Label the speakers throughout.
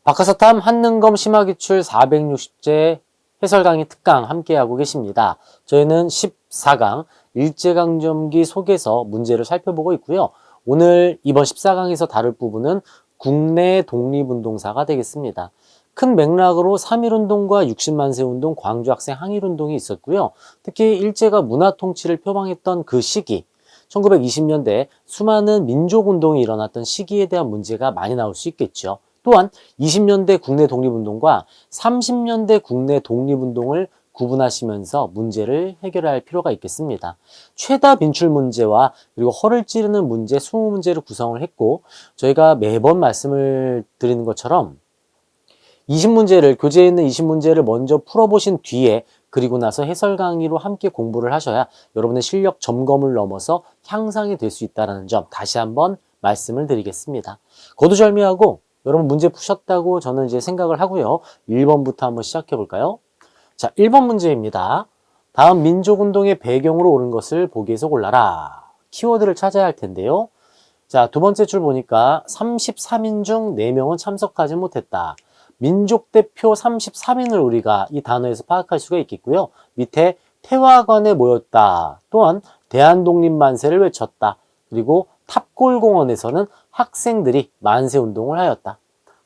Speaker 1: 박하사탐 한능검 심화기출 460제 해설 강의 특강 함께하고 계십니다. 저희는 14강 일제강점기 속에서 문제를 살펴보고 있고요. 오늘 이번 14강에서 다룰 부분은 국내 독립운동사가 되겠습니다. 큰 맥락으로 3.1운동과 60만세운동, 광주학생 항일운동이 있었고요. 특히 일제가 문화통치를 표방했던 그 시기, 1920년대 수많은 민족운동이 일어났던 시기에 대한 문제가 많이 나올 수 있겠죠. 또한 20년대 국내 독립운동과 30년대 국내 독립운동을 구분하시면서 문제를 해결할 필요가 있겠습니다. 최다 빈출 문제와 그리고 허를 찌르는 문제 20문제를 구성을 했고, 저희가 매번 말씀을 드리는 것처럼 20문제를, 교재에 있는 20문제를 먼저 풀어보신 뒤에 그리고 나서 해설 강의로 함께 공부를 하셔야 여러분의 실력 점검을 넘어서 향상이 될 수 있다는 점 다시 한번 말씀을 드리겠습니다. 거두절미하고 여러분 문제 푸셨다고 저는 이제 생각을 하고요. 1번부터 한번 시작해 볼까요? 자, 1번 문제입니다. 다음 민족운동의 배경으로 옳은 것을 보기에서 골라라. 키워드를 찾아야 할 텐데요. 자, 두 번째 줄 보니까 33인 중 4명은 참석하지 못했다. 민족대표 33인을 우리가 이 단어에서 파악할 수가 있겠고요. 밑에 태화관에 모였다. 또한 대한독립만세를 외쳤다. 그리고 탑골공원에서는 학생들이 만세운동을 하였다.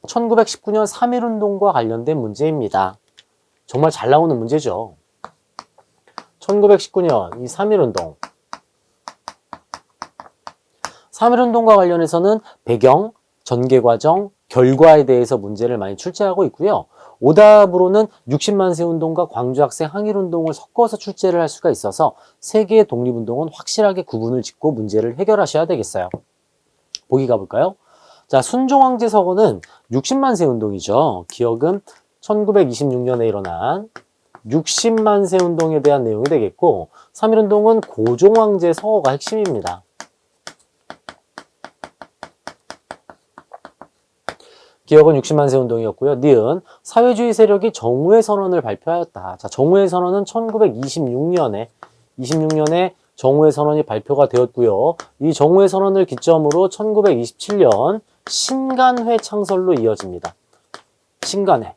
Speaker 1: 1919년 3.1운동과 관련된 문제입니다. 정말 잘 나오는 문제죠. 1919년 이 3.1운동. 3.1운동과 관련해서는 배경, 전개과정, 결과에 대해서 문제를 많이 출제하고 있고요. 오답으로는 60만세운동과 광주학생 항일운동을 섞어서 출제를 할 수가 있어서 세 개의 독립운동은 확실하게 구분을 짓고 문제를 해결하셔야 되겠어요. 보기 가볼까요? 자, 순종황제 서거는 60만세운동이죠. 기억은 1926년에 일어난 60만세운동에 대한 내용이 되겠고, 3.1운동은 고종황제 서거가 핵심입니다. 기억은 60만세운동이었고요. 니은 사회주의 세력이 정우회 선언을 발표하였다. 자, 정우회 선언은 1926년에 정우회 선언이 발표가 되었고요. 이 정우회 선언을 기점으로 1927년 신간회 창설로 이어집니다. 신간회.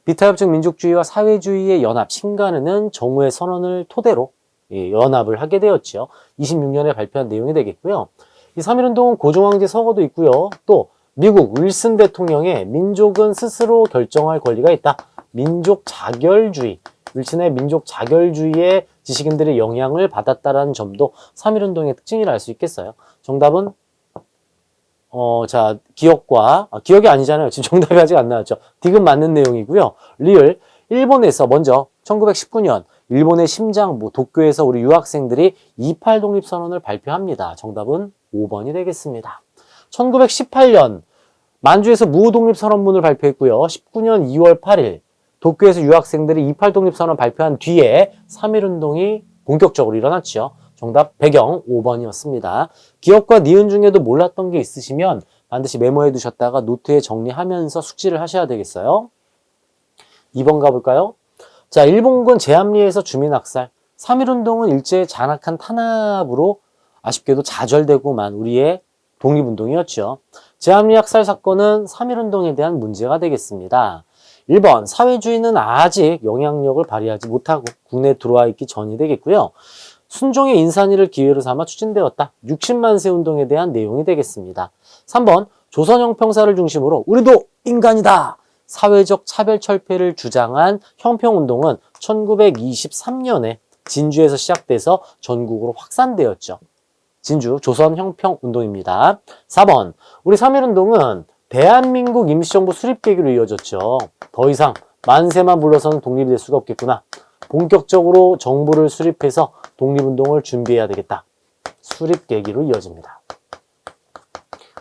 Speaker 1: 비타협증 민족주의와 사회주의의 연합 신간회는 정우회 선언을 토대로 연합을 하게 되었죠. 26년에 발표한 내용이 되겠고요. 이 3.1운동은 고종황제 서거도 있고요. 또 미국 윌슨 대통령의 민족은 스스로 결정할 권리가 있다. 민족 자결주의, 윌슨의 민족 자결주의에 지식인들의 영향을 받았다라는 점도 3.1운동의 특징이라 할 수 있겠어요. 정답은 자, 기억이 아니잖아요. 지금 정답이 아직 안 나왔죠. 디귿 맞는 내용이고요. 리을, 일본에서 먼저 1919년 일본의 심장부 도쿄에서 우리 유학생들이 28 독립선언을 발표합니다. 정답은 5번이 되겠습니다. 1918년 만주에서 무독립선언문을 발표했고요. 19년 2월 8일 도쿄에서 유학생들이 28 독립선언 발표한 뒤에 3.1운동이 본격적으로 일어났죠. 정답 배경 5번이었습니다. 기억과 니은 중에도 몰랐던 게 있으시면 반드시 메모해 두셨다가 노트에 정리하면서 숙지를 하셔야 되겠어요. 2번 가볼까요? 자, 일본군 제압리에서 주민학살. 3.1운동은 일제의 잔악한 탄압으로 아쉽게도 좌절되고만 우리의 독립운동이었죠. 제압리 학살 사건은 3.1운동에 대한 문제가 되겠습니다. 1번 사회주의는 아직 영향력을 발휘하지 못하고 국내에 들어와 있기 전이 되겠고요. 순종의 인산위를 기회로 삼아 추진되었다. 60만세 운동에 대한 내용이 되겠습니다. 3번 조선형평사를 중심으로 우리도 인간이다. 사회적 차별철폐를 주장한 형평운동은 1923년에 진주에서 시작돼서 전국으로 확산되었죠. 진주 조선형평운동입니다. 4번 우리 3.1운동은 대한민국 임시정부 수립 계기로 이어졌죠. 더 이상 만세만 불러서는 독립이 될 수가 없겠구나. 본격적으로 정부를 수립해서 독립운동을 준비해야 되겠다. 수립 계기로 이어집니다.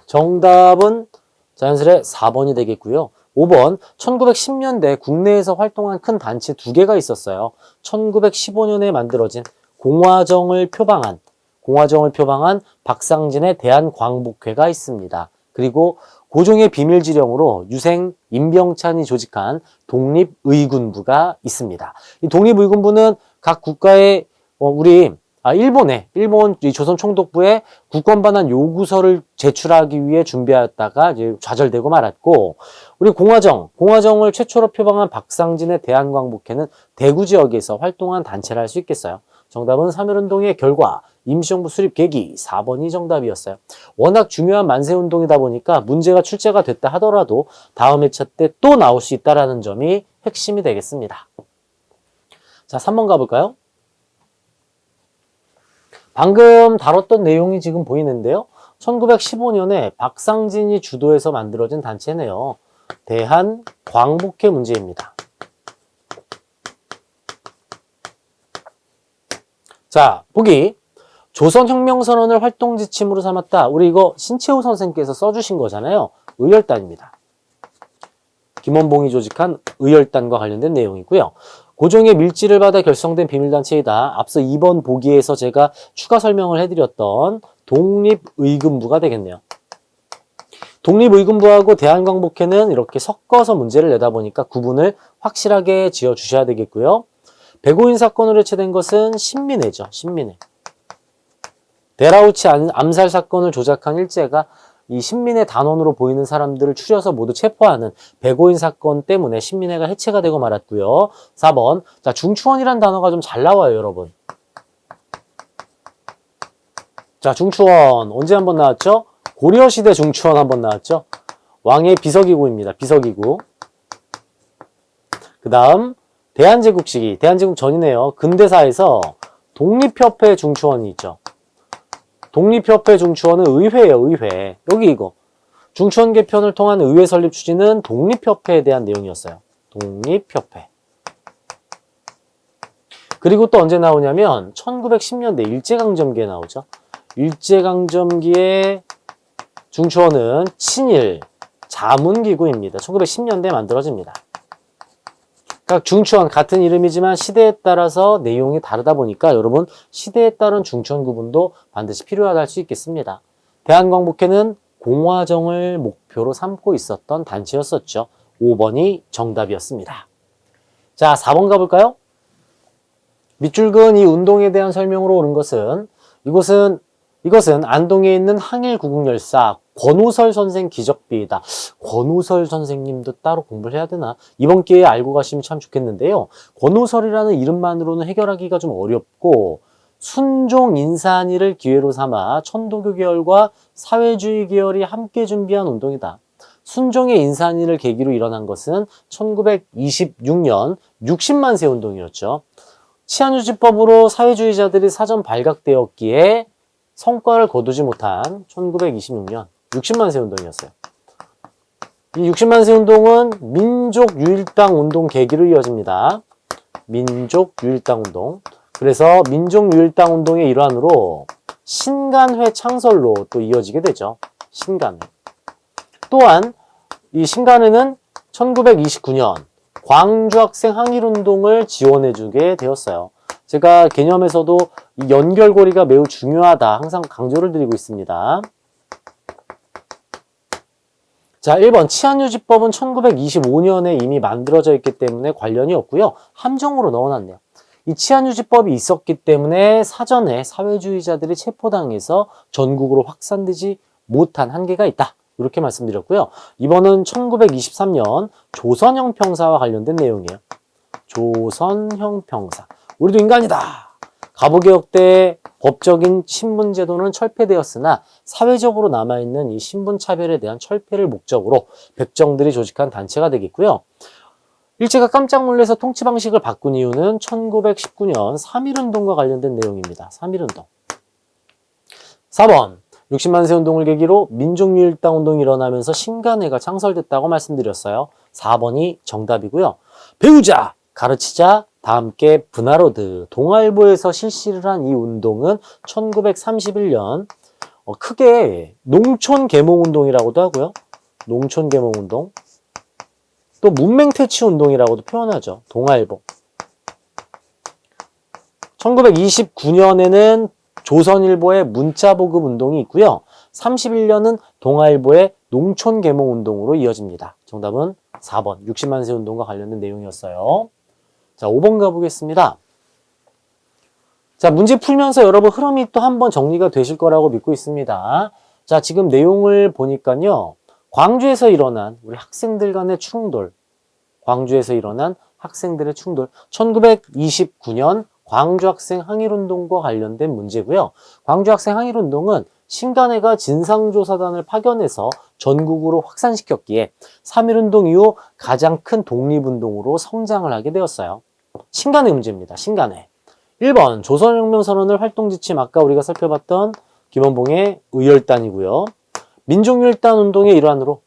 Speaker 1: 정답은 자연스레 4번이 되겠고요. 5번 1910년대 국내에서 활동한 큰 단체 2개가 있었어요. 1915년에 만들어진 공화정을 표방한 박상진의 대한광복회가 있습니다. 그리고 고종의 비밀지령으로 유생 임병찬이 조직한 독립의군부가 있습니다. 이 독립의군부는 각 국가의 우리 일본 이 조선 총독부에 국권 반환 요구서를 제출하기 위해 준비하였다가 이제 좌절되고 말았고, 우리 공화정을 최초로 표방한 박상진의 대한광복회는 대구 지역에서 활동한 단체를 할 수 있겠어요. 정답은 3.1운동의 결과, 임시정부 수립 계기 4번이 정답이었어요. 워낙 중요한 만세운동이다 보니까 문제가 출제가 됐다 하더라도 다음 회차 때 또 나올 수 있다는 점이 핵심이 되겠습니다. 자, 3번 가볼까요? 방금 다뤘던 내용이 지금 보이는데요. 1915년에 박상진이 주도해서 만들어진 단체네요. 대한광복회 문제입니다. 자, 보기. 조선혁명선언을 활동지침으로 삼았다. 우리 이거 신채호 선생님께서 써주신 거잖아요. 의열단입니다. 김원봉이 조직한 의열단과 관련된 내용이고요. 고종의 밀지를 받아 결성된 비밀단체이다. 앞서 2번 보기에서 제가 추가 설명을 해드렸던 독립의금부가 되겠네요. 독립의금부하고 대한광복회는 이렇게 섞어서 문제를 내다 보니까 구분을 확실하게 지어주셔야 되겠고요. 백오인 사건으로 해체된 것은 신민회죠. 신민회. 데라우치 암살 사건을 조작한 일제가 이 신민회 단원으로 보이는 사람들을 추려서 모두 체포하는 백오인 사건 때문에 신민회가 해체가 되고 말았고요. 4번. 자, 중추원이란 단어가 좀 잘 나와요, 여러분. 자, 중추원. 언제 한번 나왔죠? 고려시대 중추원 한번 나왔죠? 왕의 비서기구입니다. 비서기구. 그 다음, 대한제국 시기. 대한제국 전이네요. 근대사에서 독립협회 중추원이 있죠. 독립협회 중추원은 의회예요, 의회. 여기 이거. 중추원 개편을 통한 의회 설립 추진은 독립협회에 대한 내용이었어요. 독립협회. 그리고 또 언제 나오냐면 1910년대 일제강점기에 나오죠. 일제강점기에 중추원은 친일 자문기구입니다. 1910년대에 만들어집니다. 각 중추원 같은 이름이지만 시대에 따라서 내용이 다르다 보니까 여러분 시대에 따른 중추원 구분도 반드시 필요하다 할 수 있겠습니다. 대한광복회는 공화정을 목표로 삼고 있었던 단체였었죠. 5번이 정답이었습니다. 자, 4번 가볼까요? 밑줄 그은 이 운동에 대한 설명으로 옳은 것은 이것은 안동에 있는 항일구국열사 권오설 선생 기적비이다. 권오설 선생님도 따로 공부를 해야 되나? 이번 기회에 알고 가시면 참 좋겠는데요. 권오설이라는 이름만으로는 해결하기가 좀 어렵고 순종 인산이를 기회로 삼아 천도교 계열과 사회주의 계열이 함께 준비한 운동이다. 순종의 인산이를 계기로 일어난 것은 1926년 60만세 운동이었죠. 치안유지법으로 사회주의자들이 사전 발각되었기에 성과를 거두지 못한 1926년 60만세 운동이었어요. 이 60만세 운동은 민족유일당 운동 계기로 이어집니다. 민족유일당 운동. 그래서 민족유일당 운동의 일환으로 신간회 창설로 또 이어지게 되죠. 신간회. 또한 이 신간회는 1929년 광주학생 항일운동을 지원해주게 되었어요. 제가 개념에서도 이 연결고리가 매우 중요하다 항상 강조를 드리고 있습니다. 자, 1번 치안유지법은 1925년에 이미 만들어져 있기 때문에 관련이 없고요. 함정으로 넣어놨네요. 이 치안유지법이 있었기 때문에 사전에 사회주의자들이 체포당해서 전국으로 확산되지 못한 한계가 있다. 이렇게 말씀드렸고요. 이번은 1923년 조선형평사와 관련된 내용이에요. 조선형평사. 우리도 인간이다. 갑오개혁 때 법적인 신분제도는 철폐되었으나 사회적으로 남아있는 이 신분차별에 대한 철폐를 목적으로 백정들이 조직한 단체가 되겠고요. 일제가 깜짝 놀라서 통치 방식을 바꾼 이유는 1919년 3.1운동과 관련된 내용입니다. 3.1운동. 4번. 60만세 운동을 계기로 민족유일당 운동이 일어나면서 신간회가 창설됐다고 말씀드렸어요. 4번이 정답이고요. 배우자, 가르치자, 다 함께 분하로드, 동아일보에서 실시를 한 이 운동은 1931년 크게 농촌계몽운동이라고도 하고요. 농촌계몽운동. 또 문맹퇴치운동이라고도 표현하죠. 동아일보. 1929년에는 조선일보의 문자보급운동이 있고요. 31년은 동아일보의 농촌계몽운동으로 이어집니다. 정답은 4번 60만세 운동과 관련된 내용이었어요. 자, 5번 가보겠습니다. 자, 문제 풀면서 여러분 흐름이 또 한번 정리가 되실 거라고 믿고 있습니다. 자, 지금 내용을 보니까요. 광주에서 일어난 우리 학생들 간의 충돌, 광주에서 일어난 학생들의 충돌, 1929년 광주 학생 항일운동과 관련된 문제고요. 광주 학생 항일운동은 신간회가 진상조사단을 파견해서 전국으로 확산시켰기에 3.1운동 이후 가장 큰 독립운동으로 성장을 하게 되었어요. 신간회 문제입니다. 신간회. 1번 조선혁명선언을 활동지침, 아까 우리가 살펴봤던 김원봉의 의열단이고요. 민족유일단 운동의 일환으로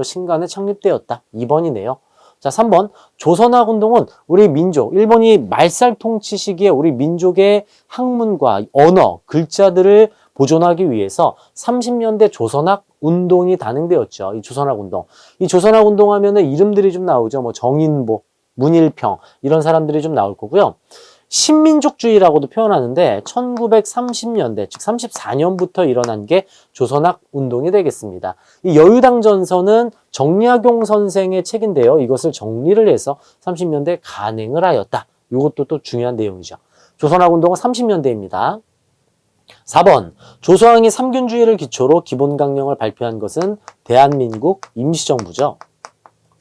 Speaker 1: 신간회 창립되었다. 2번이네요. 자, 3번 조선학 운동은 우리 민족, 일본이 말살 통치 시기에 우리 민족의 학문과 언어, 글자들을 보존하기 위해서 30년대 조선학 운동이 단행되었죠. 이 조선학 운동. 이 조선학 운동 하면은 이름들이 좀 나오죠. 뭐 정인보, 문일평 이런 사람들이 좀 나올 거고요. 신민족주의라고도 표현하는데 1930년대, 즉 34년부터 일어난 게 조선학 운동이 되겠습니다. 이 여유당 전선은 정약용 선생의 책인데요. 이것을 정리를 해서 30년대 간행을 하였다. 이것도 또 중요한 내용이죠. 조선학 운동은 30년대입니다. 4번 조서왕이 삼균주의를 기초로 기본강령을 발표한 것은 대한민국 임시정부죠.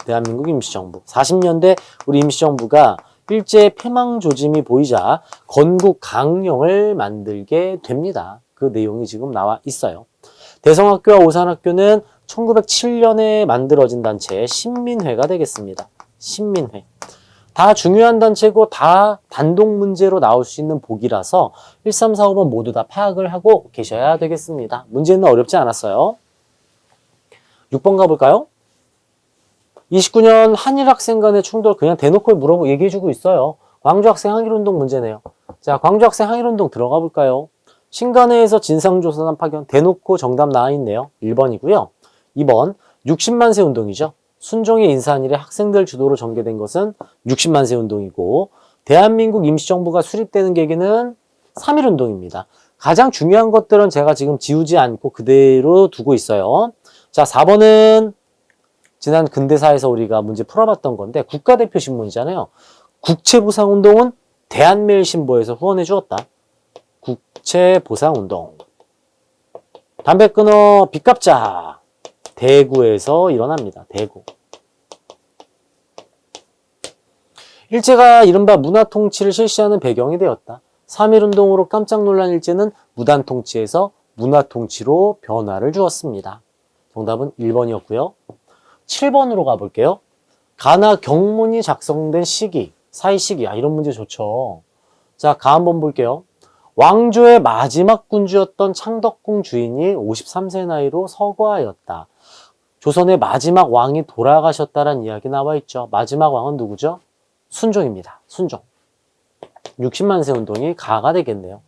Speaker 1: 대한민국 임시정부. 40년대 우리 임시정부가 일제 패망 조짐이 보이자 건국 강령을 만들게 됩니다. 그 내용이 지금 나와 있어요. 대성학교와 오산학교는 1907년에 만들어진 단체 신민회가 되겠습니다. 신민회. 다 중요한 단체고 다 단독 문제로 나올 수 있는 보기라서 1, 3, 4, 5번 모두 다 파악을 하고 계셔야 되겠습니다. 문제는 어렵지 않았어요. 6번 가볼까요? 29년 한일 학생 간의 충돌 그냥 대놓고 얘기해주고 있어요. 광주 학생 항일운동 문제네요. 자, 광주 학생 항일운동 들어가 볼까요? 신간회에서 진상조사단 파견 대놓고 정답 나와 있네요. 1번이고요. 2번 60만세 운동이죠. 순종의 인사한 일에 학생들 주도로 전개된 것은 60만세 운동이고 대한민국 임시정부가 수립되는 계기는 3.1운동입니다. 가장 중요한 것들은 제가 지금 지우지 않고 그대로 두고 있어요. 자, 4번은 지난 근대사에서 우리가 문제 풀어봤던 건데 국가대표 신문이잖아요. 국채보상운동은 대한매일신보에서 후원해 주었다. 국채보상운동. 담배 끊어 빚 갚자. 대구에서 일어납니다. 대구. 일제가 이른바 문화통치를 실시하는 배경이 되었다. 3.1운동으로 깜짝 놀란 일제는 무단통치에서 문화통치로 변화를 주었습니다. 정답은 1번이었고요. 7번으로 가볼게요. 가나 경문이 작성된 시기, 사이 시기. 이런 문제 좋죠. 자, 가 한번 볼게요. 왕조의 마지막 군주였던 창덕궁 주인이 53세 나이로 서거하였다. 조선의 마지막 왕이 돌아가셨다는 이야기 나와 있죠. 마지막 왕은 누구죠? 순종입니다. 순종. 60만세 운동이 가가 되겠네요.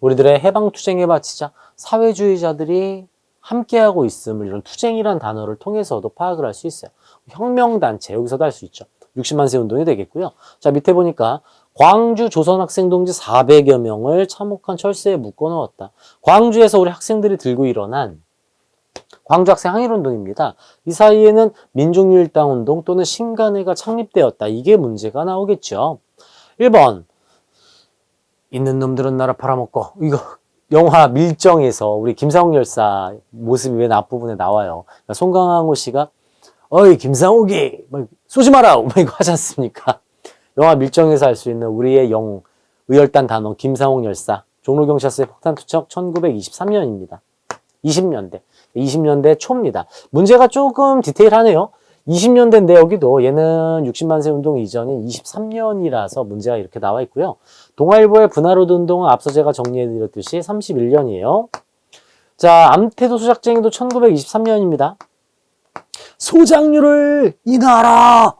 Speaker 1: 우리들의 해방투쟁에 바치자 사회주의자들이 함께하고 있음을 이런 투쟁이란 단어를 통해서도 파악을 할 수 있어요. 혁명단체 여기서도 할 수 있죠. 60만세 운동이 되겠고요. 자, 밑에 보니까 광주 조선학생동지 400여 명을 참혹한 철새에 묶어넣었다. 광주에서 우리 학생들이 들고 일어난 광주학생 항일운동입니다. 이 사이에는 민족유일당운동 또는 신간회가 창립되었다. 이게 문제가 나오겠죠. 1번 있는 놈들은 나라 팔아먹고 이거 영화 밀정에서 우리 김상욱 열사 모습이 맨 앞부분에 나와요. 그러니까 송강호 씨가 어이 김상욱이 쏘지 마라 이거 하지 않습니까? 영화 밀정에서 알 수 있는 우리의 의열단 단원 김상욱 열사 종로경찰서의 폭탄 투척 1923년입니다. 20년대 초입니다. 문제가 조금 디테일하네요. 20년대인데 여기도 얘는 60만세 운동 이전인 23년이라서 문제가 이렇게 나와 있고요. 동아일보의 분하로드 운동은 앞서 제가 정리해드렸듯이 31년이에요. 자, 암태도 소작쟁이도 1923년입니다. 소작류를 인하하라!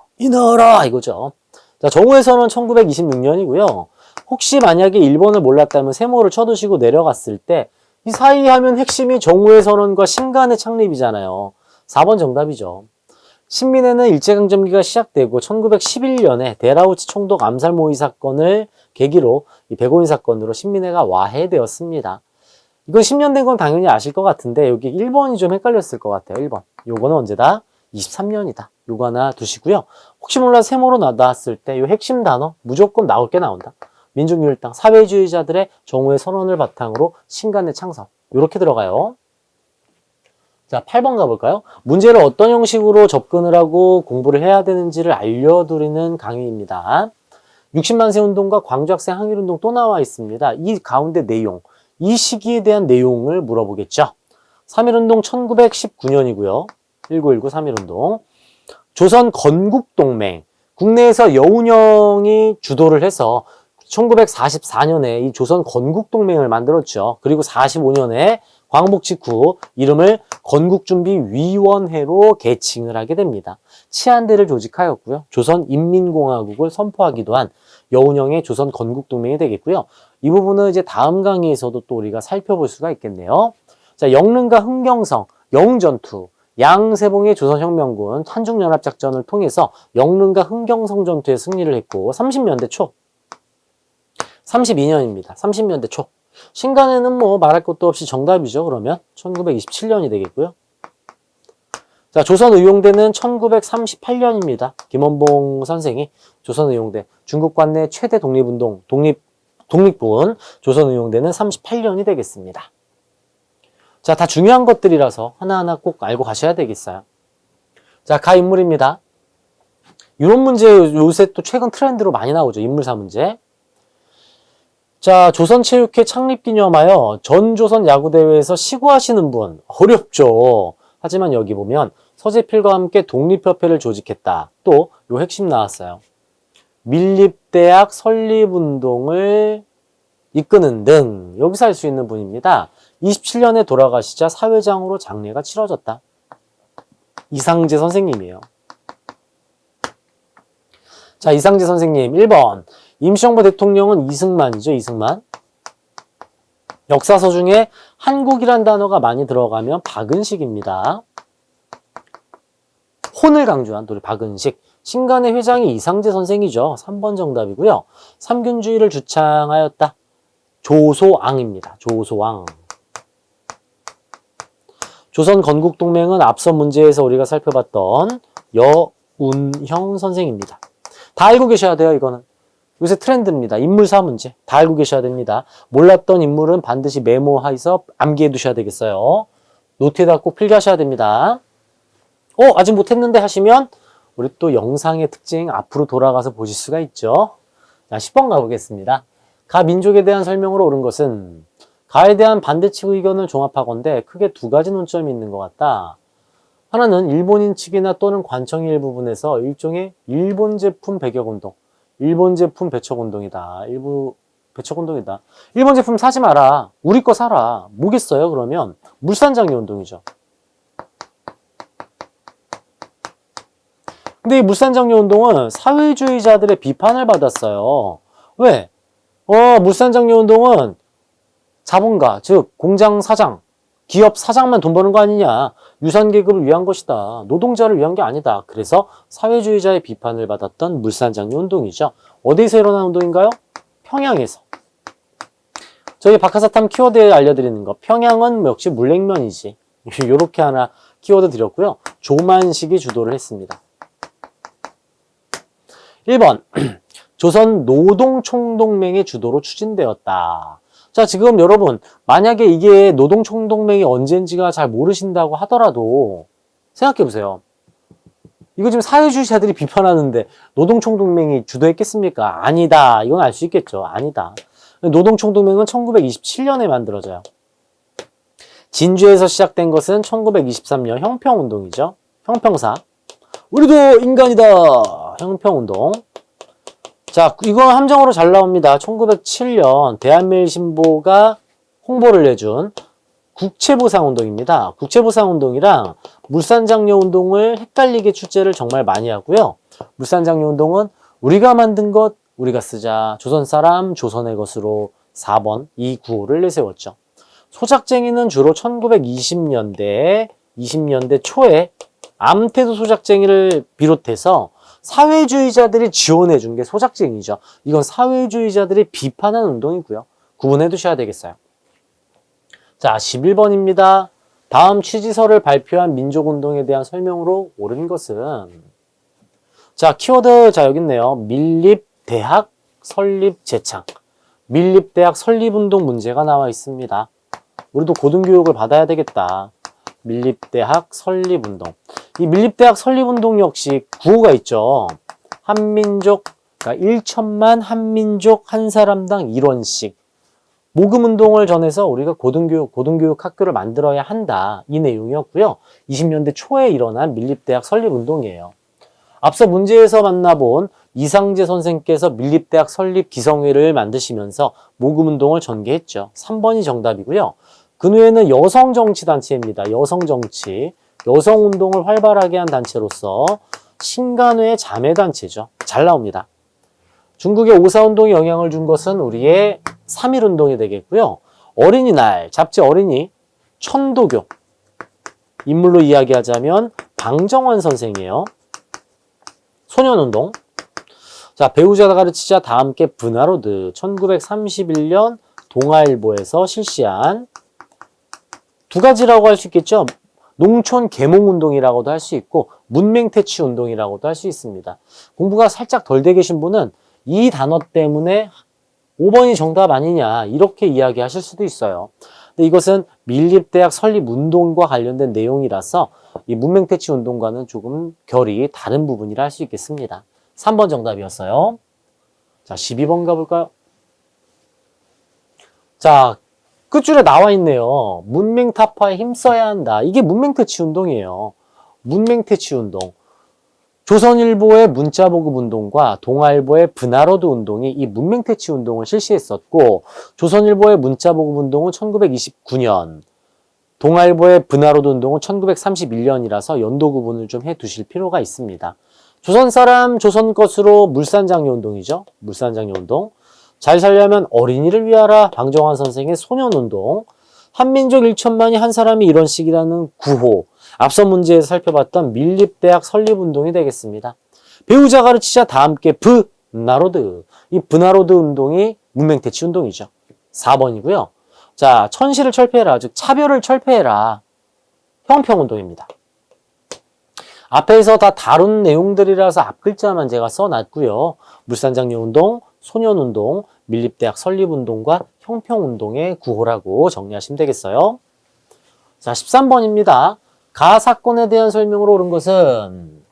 Speaker 1: 이거죠. 자, 정우에서는 1926년이고요. 혹시 만약에 1번을 몰랐다면 세모를 쳐두시고 내려갔을 때 이 사이 하면 핵심이 정우의 선언과 신간의 창립이잖아요. 4번 정답이죠. 신민회는 일제강점기가 시작되고 1911년에 데라우치 총독 암살 모의 사건을 계기로 이 백오인 사건으로 신민회가 와해되었습니다. 이건 10년 된 건 당연히 아실 것 같은데 여기 1번이 좀 헷갈렸을 것 같아요. 1번. 요거는 언제다? 23년이다. 요거 하나 두시고요. 혹시 몰라 세모로 나왔을 때 요 핵심 단어 무조건 나올 게 나온다. 민족유일당, 사회주의자들의 정오의 선언을 바탕으로 신간의 창설. 요렇게 들어가요. 자, 8번 가볼까요? 문제를 어떤 형식으로 접근을 하고 공부를 해야 되는지를 알려드리는 강의입니다. 60만세 운동과 광주학생 항일운동 또 나와 있습니다. 이 가운데 내용, 이 시기에 대한 내용을 물어보겠죠. 3.1운동 1919년이고요. 1919 3.1운동. 조선 건국동맹, 국내에서 여운형이 주도를 해서 1944년에 이 조선 건국동맹을 만들었죠. 그리고 45년에 광복 직후 이름을 건국준비위원회로 개칭을 하게 됩니다. 치안대를 조직하였고요. 조선인민공화국을 선포하기도 한 여운형의 조선 건국동맹이 되겠고요. 이 부분은 이제 다음 강의에서도 또 우리가 살펴볼 수가 있겠네요. 자, 영릉과 흥경성, 영전투, 양세봉의 조선혁명군 한중연합작전을 통해서 영릉과 흥경성 전투에 승리를 했고 30년대 초 32년입니다. 30년대 초. 신간에는 뭐 말할 것도 없이 정답이죠. 그러면 1927년이 되겠고요. 자, 조선의용대는 1938년입니다. 김원봉 선생이 조선의용대, 중국 관내 최대 독립군 조선의용대는 38년이 되겠습니다. 자, 다 중요한 것들이라서 하나하나 꼭 알고 가셔야 되겠어요. 자, 가 인물입니다. 이런 문제 요새 또 최근 트렌드로 많이 나오죠. 인물사 문제. 자, 조선체육회 창립기념하여 전조선 야구대회에서 시구하시는 분. 어렵죠. 하지만 여기 보면 서재필과 함께 독립협회를 조직했다. 또 요 핵심 나왔어요. 밀립대학 설립운동을 이끄는 등 여기서 할 수 있는 분입니다. 27년에 돌아가시자 사회장으로 장례가 치러졌다. 이상재 선생님이에요. 자, 이상재 선생님 1번 임시정부 대통령은 이승만이죠. 이승만. 역사서 중에 한국이란 단어가 많이 들어가면 박은식입니다. 혼을 강조한 우리 박은식. 신간의 회장이 이상재 선생이죠. 3번 정답이고요. 삼균주의를 주창하였다. 조소왕입니다. 조소왕. 조선 건국동맹은 앞선 문제에서 우리가 살펴봤던 여운형 선생입니다. 다 알고 계셔야 돼요. 이거는. 요새 트렌드입니다. 인물사 문제 다 알고 계셔야 됩니다. 몰랐던 인물은 반드시 메모해서 암기해 두셔야 되겠어요. 노트에다 꼭 필기하셔야 됩니다. 아직 못했는데 하시면 우리 또 영상의 특징 앞으로 돌아가서 보실 수가 있죠. 자, 10번 가보겠습니다. 가 민족에 대한 설명으로 옳은 것은 가에 대한 반대측 의견을 종합하건대 크게 두 가지 논점이 있는 것 같다. 하나는 일본인 측이나 또는 관청의 일부분에서 일종의 일본 제품 배격운동, 일본 제품 배척운동이다. 배척운동이다. 일본 제품 사지 마라. 우리 거 사라. 뭐겠어요? 그러면 물산장려 운동이죠. 근데 이 물산장려 운동은 사회주의자들의 비판을 받았어요. 왜? 물산장려 운동은 자본가, 즉 공장 사장, 기업 사장만 돈 버는 거 아니냐. 유산계급을 위한 것이다. 노동자를 위한 게 아니다. 그래서 사회주의자의 비판을 받았던 물산장려 운동이죠. 어디서 일어난 운동인가요? 평양에서. 저희 박하사탐 키워드에 알려드리는 거. 평양은 역시 물냉면이지. 요렇게 하나 키워드 드렸고요. 조만식이 주도를 했습니다. 1번 조선 노동총동맹의 주도로 추진되었다. 자, 지금 여러분 만약에 이게 노동총동맹이 언젠지가 잘 모르신다고 하더라도 생각해보세요. 이거 지금 사회주의자들이 비판하는데 노동총동맹이 주도했겠습니까? 아니다. 이건 알 수 있겠죠. 아니다. 노동총동맹은 1927년에 만들어져요. 진주에서 시작된 것은 1923년 형평운동이죠. 형평사. 우리도 인간이다. 형평운동. 자, 이거 함정으로 잘 나옵니다. 1907년 대한매일신보가 홍보를 해준 국채보상운동입니다. 국채보상운동이랑 물산장려운동을 헷갈리게 출제를 정말 많이 하고요. 물산장려운동은 우리가 만든 것 우리가 쓰자. 조선사람 조선의 것으로 4번 이 구호를 내세웠죠. 소작쟁이는 주로 1920년대 20년대 초에 암태도 소작쟁이를 비롯해서 사회주의자들이 지원해 준 게 소작쟁이죠. 이건 사회주의자들이 비판한 운동이고요. 구분해 두셔야 되겠어요. 자, 11번입니다. 다음 취지서를 발표한 민족운동에 대한 설명으로 옳은 것은 자, 키워드 자 여기 있네요. 밀립대학 설립 제창. 밀립대학 설립운동 문제가 나와 있습니다. 우리도 고등교육을 받아야 되겠다. 밀립대학 설립운동. 이 밀립대학 설립운동 역시 구호가 있죠. 한민족, 그러니까 1천만 한민족 한 사람당 1원씩. 모금운동을 전해서 우리가 고등교육 학교를 만들어야 한다. 이 내용이었고요. 20년대 초에 일어난 밀립대학 설립운동이에요. 앞서 문제에서 만나본 이상재 선생께서 밀립대학 설립 기성회를 만드시면서 모금운동을 전개했죠. 3번이 정답이고요. 그 후에는 여성정치단체입니다. 여성정치, 여성운동을 활발하게 한 단체로서 신간회의 자매단체죠. 잘 나옵니다. 중국의 오사운동에 영향을 준 것은 우리의 3.1운동이 되겠고요. 어린이날, 잡지 어린이, 천도교. 인물로 이야기하자면 방정환 선생이에요. 소년운동. 자, 배우자가 가르치자 다 함께 브나로드. 1931년 동아일보에서 실시한 두 가지라고 할 수 있겠죠. 농촌 계몽운동이라고도 할 수 있고 문맹퇴치운동이라고도 할 수 있습니다. 공부가 살짝 덜 돼 계신 분은 이 단어 때문에 5번이 정답 아니냐 이렇게 이야기하실 수도 있어요. 근데 이것은 밀립대학 설립운동과 관련된 내용이라서 이 문맹퇴치운동과는 조금 결이 다른 부분이라 할 수 있겠습니다. 3번 정답이었어요. 자, 12번 가볼까요? 자, 끝줄에 나와 있네요. 문맹타파에 힘써야 한다. 이게 문맹퇴치운동이에요. 문맹퇴치운동. 조선일보의 문자보급운동과 동아일보의 브나로드 운동이 이 문맹퇴치운동을 실시했었고 조선일보의 문자보급운동은 1929년, 동아일보의 브나로드 운동은 1931년이라서 연도 구분을 좀 해두실 필요가 있습니다. 조선 사람 조선 것으로 물산장려운동이죠. 물산장려운동. 잘 살려면 어린이를 위하라. 방정환 선생의 소년운동. 한민족 1천만이 한 사람이 이런 식이라는 구호. 앞서 문제에서 살펴봤던 밀립대학 설립운동이 되겠습니다. 배우자 가르치자 다 함께 브나로드. 이 브나로드 운동이 문맹퇴치운동이죠. 4번이고요. 자, 천시를 철폐해라. 즉 차별을 철폐해라. 형평운동입니다. 앞에서 다 다룬 내용들이라서 앞글자만 제가 써놨고요. 물산장려운동, 소년운동, 밀립대학 설립운동과 형평운동의 구호라고 정리하시면 되겠어요. 자, 13번입니다. 가 사건에 대한 설명으로 옳은 것은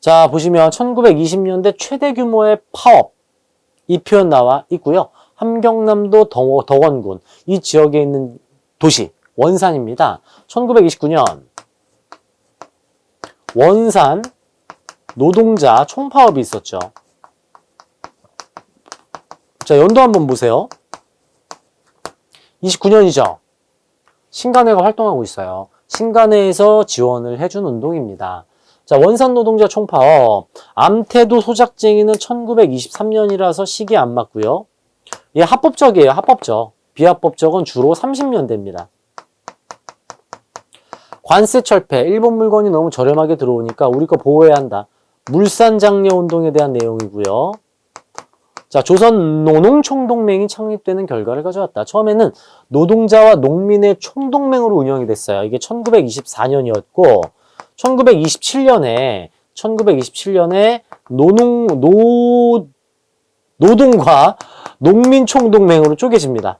Speaker 1: 자, 보시면 1920년대 최대 규모의 파업 이 표현 나와 있고요. 함경남도 덕원군 이 지역에 있는 도시 원산입니다. 1929년 원산 노동자 총파업이 있었죠. 자, 연도 한번 보세요. 29년이죠. 신간회가 활동하고 있어요. 신간회에서 지원을 해준 운동입니다. 자, 원산 노동자 총파업. 암태도 소작쟁이는 1923년이라서 시기에 안 맞고요. 예, 합법적이에요. 합법적. 비합법적은 주로 30년대입니다. 관세 철폐. 일본 물건이 너무 저렴하게 들어오니까 우리 거 보호해야 한다. 물산장려 운동에 대한 내용이고요. 자, 조선 노농총동맹이 창립되는 결과를 가져왔다. 처음에는 노동자와 농민의 총동맹으로 운영이 됐어요. 이게 1924년이었고 1927년에 노동과 농민총동맹으로 쪼개집니다.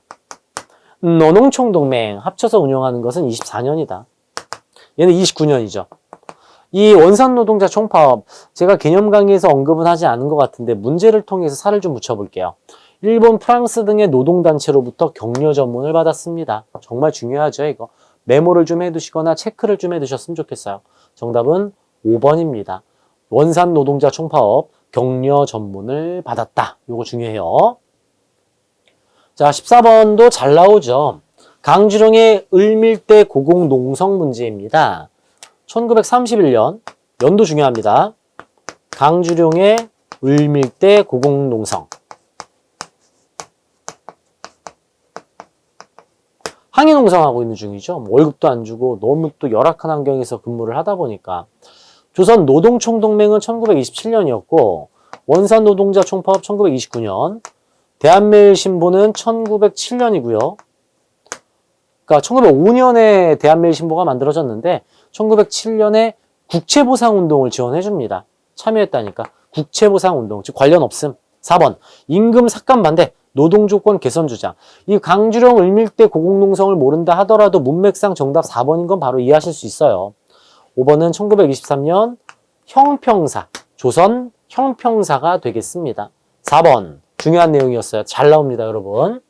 Speaker 1: 노농총동맹 합쳐서 운영하는 것은 24년이다. 얘는 29년이죠. 이 원산 노동자 총파업 제가 개념 강의에서 언급은 하지 않은 것 같은데 문제를 통해서 살을 좀 붙여볼게요. 일본, 프랑스 등의 노동단체로부터 격려 전문을 받았습니다. 정말 중요하죠 이거. 메모를 좀 해두시거나 체크를 좀 해두셨으면 좋겠어요. 정답은 5번입니다. 원산 노동자 총파업 격려 전문을 받았다. 이거 중요해요. 자, 14번도 잘 나오죠. 강주령의 을밀대 고공농성 문제입니다. 1931년 연도 중요합니다. 강주령의 을밀대 고공농성. 항해농성하고 있는 중이죠. 월급도 안 주고 너무 또 열악한 환경에서 근무를 하다 보니까. 조선 노동총동맹은 1927년이었고 원산 노동자 총파업 1929년, 대한매일신보는 1907년이고요. 그러니까 1905년에 대한매일신보가 만들어졌는데 1907년에 국채보상운동을 지원해줍니다. 참여했다니까. 국채보상운동, 즉 관련 없음. 4번 임금 삭감 반대, 노동조건 개선 주장. 이 강주령 을밀대 고공농성을 모른다 하더라도 문맥상 정답 4번인 건 바로 이해하실 수 있어요. 5번은 1923년 형평사, 조선 형평사가 되겠습니다. 4번 중요한 내용이었어요. 잘 나옵니다, 여러분.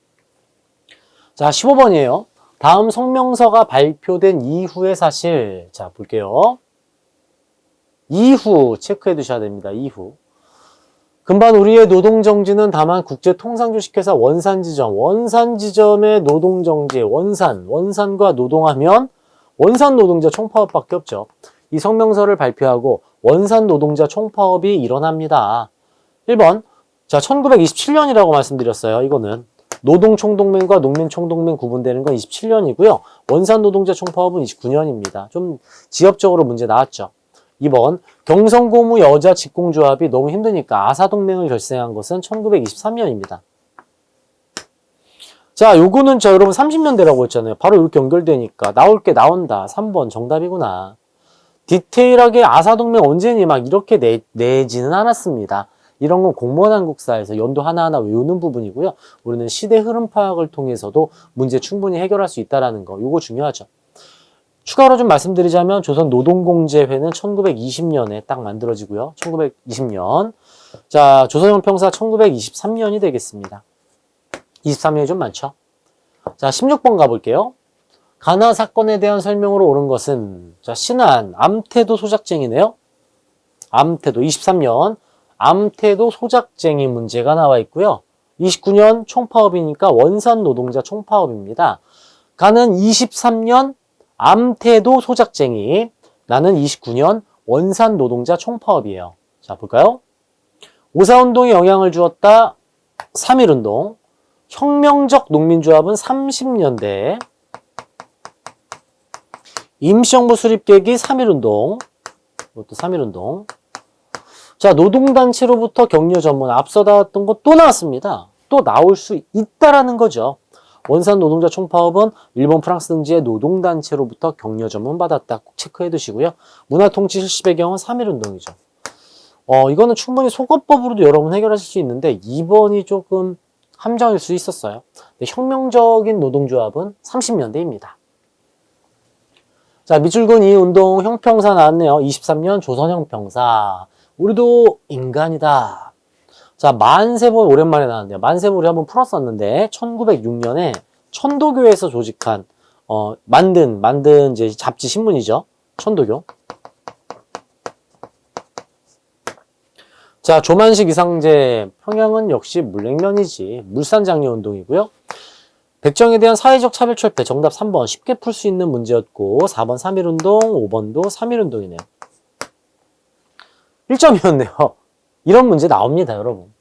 Speaker 1: 자, 15번이에요. 다음 성명서가 발표된 이후의 사실. 자, 볼게요. 이후 체크해 두셔야 됩니다. 이후. 금반 우리의 노동정지는 다만 국제통상주식회사 원산지점, 원산지점의 노동정지, 원산과 노동하면 원산노동자 총파업밖에 없죠. 이 성명서를 발표하고 원산노동자 총파업이 일어납니다. 1번, 자 1927년이라고 말씀드렸어요. 이거는 노동총동맹과 농민총동맹 구분되는 건 27년이고요. 원산노동자 총파업은 29년입니다. 좀 지엽적으로 문제 나왔죠. 2번, 경성고무 여자 직공조합이 너무 힘드니까 아사동맹을 결성한 것은 1923년입니다. 자, 요거는 저 여러분 30년대라고 했잖아요. 바로 이렇게 연결되니까 나올 게 나온다. 3번 정답이구나. 디테일하게 아사동맹 언제니 막 이렇게 내지는 않았습니다. 이런 건 공무원 한국사에서 연도 하나하나 외우는 부분이고요. 우리는 시대 흐름 파악을 통해서도 문제 충분히 해결할 수 있다는 거. 요거 중요하죠. 추가로 좀 말씀드리자면 조선노동공제회는 1920년에 딱 만들어지고요. 1920년. 자, 조선형평사 1923년이 되겠습니다. 23년이 좀 많죠. 자, 16번 가볼게요. 가나 사건에 대한 설명으로 옳은 것은 자, 신안, 암태도 소작쟁이네요. 암태도 23년 암태도 소작쟁이 문제가 나와 있고요. 29년 총파업이니까 원산 노동자 총파업입니다. 가는 23년 암태도 소작쟁이, 나는 29년 원산 노동자 총파업이에요. 자, 볼까요? 오사운동에 영향을 주었다. 3.1운동. 혁명적 농민조합은 30년대. 임시정부 수립 계기 3.1운동. 이것도 3.1운동. 자, 노동단체로부터 격려 전문. 앞서 나왔던 거 또 나왔습니다. 또 나올 수 있다라는 거죠. 원산 노동자 총파업은 일본 프랑스 등지의 노동단체로부터 격려 전문 받았다. 꼭 체크해 두시고요. 문화통치 실시 배경은 3.1운동이죠. 이거는 충분히 속어법으로도 여러분 해결하실 수 있는데 2번이 조금 함정일 수 있었어요. 혁명적인 노동조합은 30년대입니다. 자, 밑줄근 이 운동 형평사 나왔네요. 23년 조선형평사. 우리도 인간이다. 자, 만세보 오랜만에 나왔네요. 만세보 우리 한번 풀었었는데 1906년에 천도교에서 조직한 만든 이제 잡지 신문이죠. 천도교. 자, 조만식 이상제 평양은 역시 물냉면이지. 물산장려 운동이고요. 백정에 대한 사회적 차별 철폐 정답 3번 쉽게 풀 수 있는 문제였고 4번 3.1운동, 5번도 3.1운동이네요. 1점이었네요. 이런 문제 나옵니다, 여러분.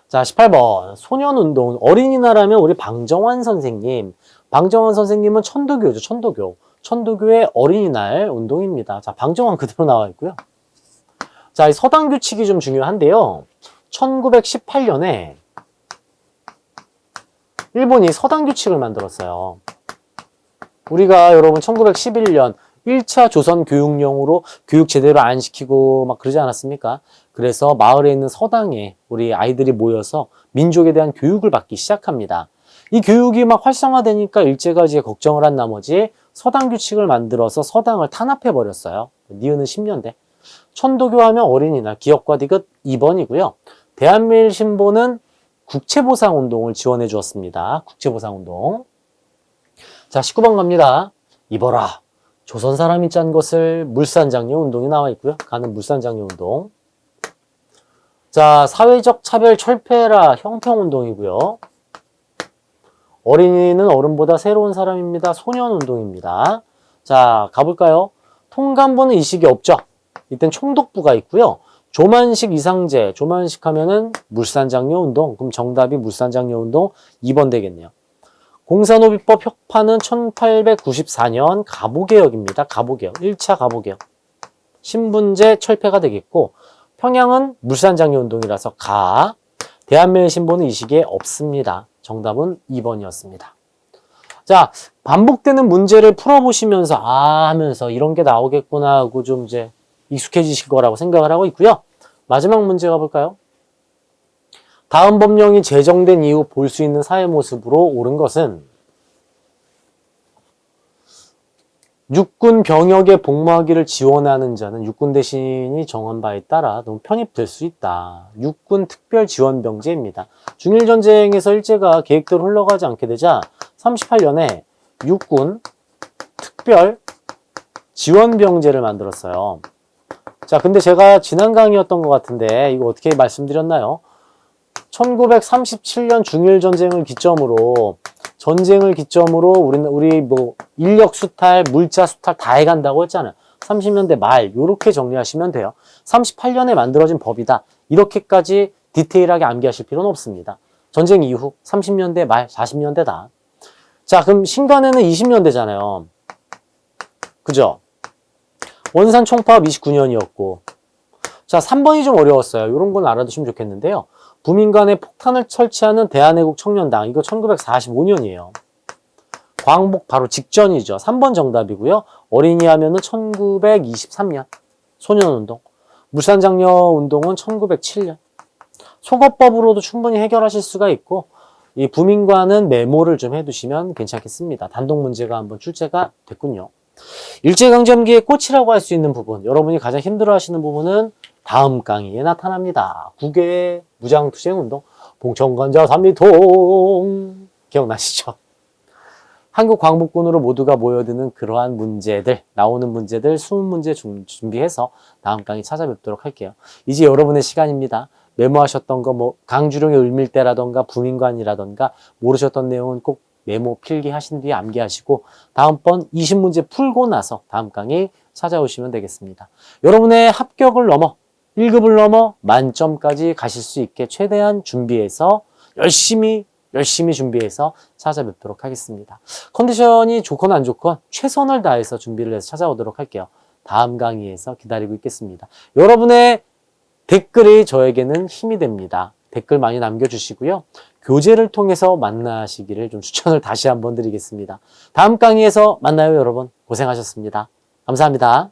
Speaker 1: 자, 18번. 소년운동. 어린이날하면 우리 방정환 선생님. 방정환 선생님은 천도교죠, 천도교. 천도교의 어린이날 운동입니다. 자, 방정환 그대로 나와 있고요. 자, 이 서당 규칙이 좀 중요한데요. 1918년에 일본이 서당 규칙을 만들었어요. 우리가 여러분 1911년 1차 조선 교육령으로 교육 제대로 안 시키고 막 그러지 않았습니까? 그래서 마을에 있는 서당에 우리 아이들이 모여서 민족에 대한 교육을 받기 시작합니다. 이 교육이 막 활성화되니까 일제가 이제 걱정을 한 나머지 서당 규칙을 만들어서 서당을 탄압해 버렸어요. 니은은 10년대. 천도교 하면 어린이날, 기업과 디귿 2번이고요. 대한매일신보는 국채보상운동을 지원해 주었습니다. 국채보상운동. 자, 19번 갑니다. 입어라. 조선 사람이 짠 것을 물산장려 운동이 나와 있고요. 가는 물산장려 운동. 자, 사회적 차별 철폐라 형평운동이고요. 어린이는 어른보다 새로운 사람입니다. 소년운동입니다. 자, 가볼까요? 통감부는 이 시기 없죠. 이땐 총독부가 있고요. 조만식 이상제, 조만식 하면은 물산장려 운동. 그럼 정답이 물산장려 운동 2번 되겠네요. 공사노비법 혁파는 1894년 가보개혁입니다. 가보개혁. 1차 가보개혁. 신분제 철폐가 되겠고 평양은 물산장려 운동이라서 가. 대한매일신보는 이 시기에 없습니다. 정답은 2번이었습니다. 자, 반복되는 문제를 풀어보시면서 하면서 이런 게 나오겠구나 하고 좀 이제 익숙해지실 거라고 생각을 하고 있고요. 마지막 문제 가볼까요? 다음 법령이 제정된 이후 볼 수 있는 사회 모습으로 옳은 것은 육군 병역에 복무하기를 지원하는 자는 육군 대신이 정한 바에 따라 너무 편입될 수 있다. 육군 특별지원병제입니다. 중일전쟁에서 일제가 계획대로 흘러가지 않게 되자 38년에 육군 특별지원병제를 만들었어요. 자, 근데 제가 지난 강의였던 것 같은데 이거 어떻게 말씀드렸나요? 1937년 중일전쟁을 기점으로 우리 뭐 인력 수탈, 물자 수탈 다 해간다고 했잖아요. 30년대 말 요렇게 정리하시면 돼요. 38년에 만들어진 법이다. 이렇게까지 디테일하게 암기하실 필요는 없습니다. 전쟁 이후 30년대 말, 40년대다. 자, 그럼 신간에는 20년대잖아요. 그죠? 원산 총파업 29년이었고. 자, 3번이 좀 어려웠어요. 이런 건 알아두시면 좋겠는데요. 부민간에 폭탄을 설치하는 대한애국 청년당. 이거 1945년이에요. 광복 바로 직전이죠. 3번 정답이고요. 어린이 하면은 1923년. 소년운동. 물산장려운동은 1907년. 속어법으로도 충분히 해결하실 수가 있고, 이 부민과는 메모를 좀 해두시면 괜찮겠습니다. 단독 문제가 한번 출제가 됐군요. 일제강점기의 꽃이라고 할 수 있는 부분, 여러분이 가장 힘들어하시는 부분은 다음 강의에 나타납니다. 국외 무장투쟁운동, 봉천관자 삼미통 기억나시죠? 한국 광복군으로 모두가 모여드는 그러한 문제들, 나오는 문제들 20문제 준비해서 다음 강의 찾아뵙도록 할게요. 이제 여러분의 시간입니다. 메모하셨던 거 뭐 강주룡의 을밀대라던가 부민관이라던가 모르셨던 내용은 꼭 메모 필기하신 뒤에 암기하시고 다음번 20문제 풀고 나서 다음 강의 찾아오시면 되겠습니다. 여러분의 합격을 넘어 1급을 넘어 만점까지 가실 수 있게 최대한 준비해서 열심히 준비해서 찾아뵙도록 하겠습니다. 컨디션이 좋건 안 좋건 최선을 다해서 준비를 해서 찾아오도록 할게요. 다음 강의에서 기다리고 있겠습니다. 여러분의 댓글이 저에게는 힘이 됩니다. 댓글 많이 남겨주시고요. 교재를 통해서 만나시기를 좀 추천을 다시 한번 드리겠습니다. 다음 강의에서 만나요, 여러분. 고생하셨습니다. 감사합니다.